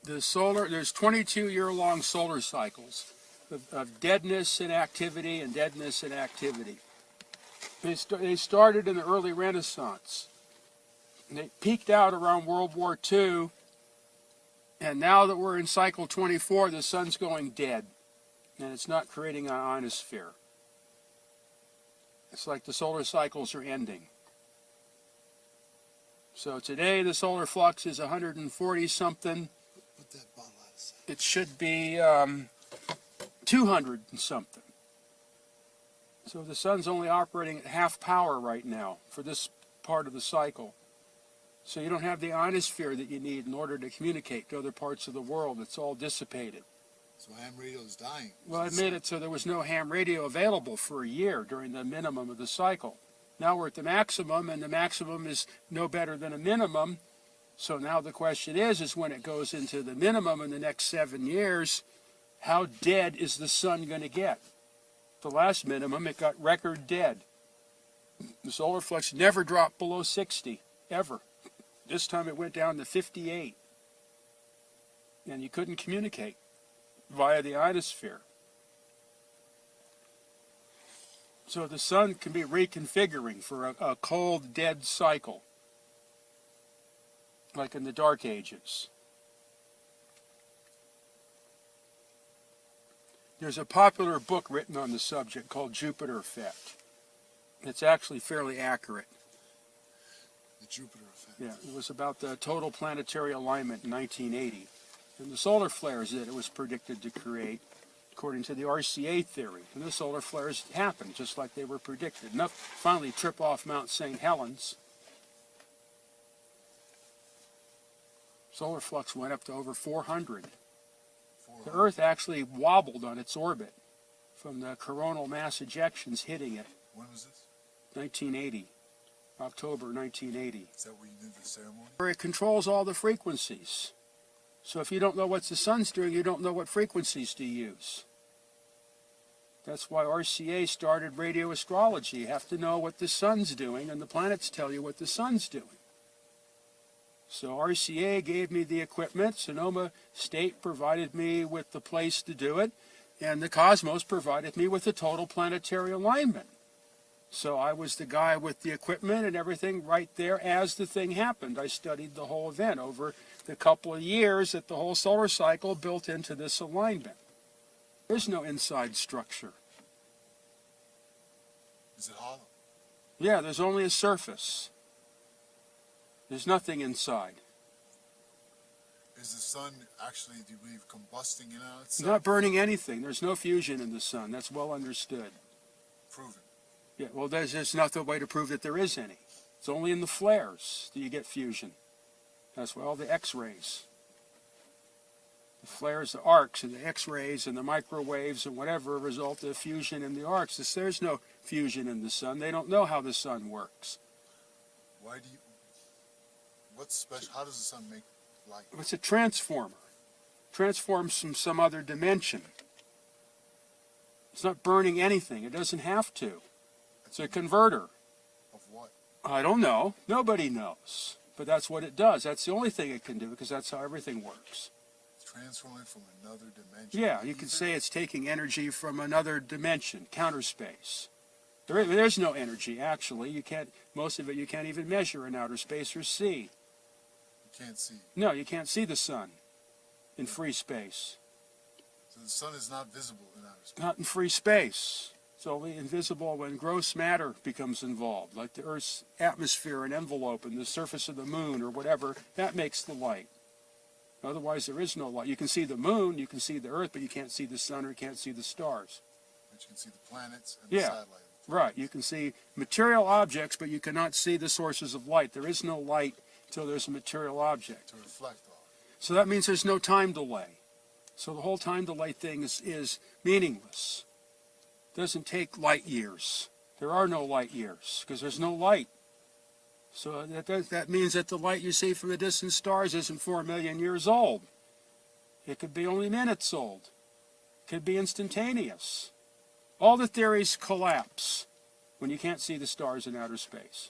There's 22-year-long solar cycles of deadness and activity and deadness and activity. They started in the early Renaissance. And they peaked out around World War II, and now that we're in cycle 24, the sun's going dead, and it's not creating an ionosphere. It's like the solar cycles are ending. So today the solar flux is 140 something. It should be 200 and something. So the sun's only operating at half power right now for this part of the cycle. So you don't have the ionosphere that you need in order to communicate to other parts of the world. It's all dissipated. So ham radio is dying. Well, it made it so there was no ham radio available for a year during the minimum of the cycle. Now we're at the maximum, and the maximum is no better than a minimum. So now the question is when it goes into the minimum in the next 7 years, how dead is the sun going to get? The last minimum, it got record dead. The solar flux never dropped below 60, ever. This time it went down to 58. And you couldn't communicate via the ionosphere. So the sun can be reconfiguring for a cold, dead cycle, like in the Dark Ages. There's a popular book written on the subject called Jupiter Effect. It's actually fairly accurate. The Jupiter Effect. Yeah, it was about the total planetary alignment in 1980. And the solar flares that it was predicted to create, according to the RCA theory. And the solar flares happened just like they were predicted. Enough to finally trip off Mount St. Helens. Solar flux went up to over 400. The Earth actually wobbled on its orbit from the coronal mass ejections hitting it. When was this? 1980. October 1980. Is that where you did the ceremony? Where it controls all the frequencies. So if you don't know what the sun's doing, you don't know what frequencies to use. That's why RCA started radio astrology. You have to know what the sun's doing, and the planets tell you what the sun's doing. So RCA gave me the equipment, Sonoma State provided me with the place to do it, and the cosmos provided me with the total planetary alignment. So I was the guy with the equipment and everything right there as the thing happened. I studied the whole event over the couple of years that the whole solar cycle built into this alignment. There's no inside structure. Is it hollow? Yeah, there's only a surface. There's nothing inside. Is the sun actually, do you believe, combusting in on It's itself? not burning anything. There's no fusion in the sun. That's well understood. Proven. Yeah, well, there's not the way to prove that there is any. It's only in the flares that you get fusion. That's why all the X-rays. The flares, the arcs, and the X-rays, and the microwaves, and whatever result of fusion in the arcs. There's no fusion in the sun. They don't know how the sun works. Why do you, what's special, how does the sun make light? It's a transformer. Transforms from some other dimension. It's not burning anything. It doesn't have to. It's a converter. Of what? I don't know. Nobody knows. But that's what it does. That's the only thing it can do, because that's how everything works. It's transforming from another dimension. Yeah, you could say it's taking energy from another dimension, counter space. There's no energy, actually. You can't, most of it you can't even measure in outer space or see. You can't see. No, you can't see the sun in free space. So the sun is not visible in outer space. Not in free space. It's only invisible when gross matter becomes involved, like the Earth's atmosphere and envelope and the surface of the moon or whatever. That makes the light. Otherwise, there is no light. You can see the moon, you can see the Earth, but you can't see the sun or you can't see the stars. But you can see the planets and the satellite. Right. You can see material objects, but you cannot see the sources of light. There is no light until there's a material object. To reflect off. So that means there's no time delay. So the whole time delay thing is meaningless. It doesn't take light years. There are no light years because there's no light. So that means that the light you see from the distant stars isn't 4 million years old. It could be only minutes old. It could be instantaneous. All the theories collapse when you can't see the stars in outer space.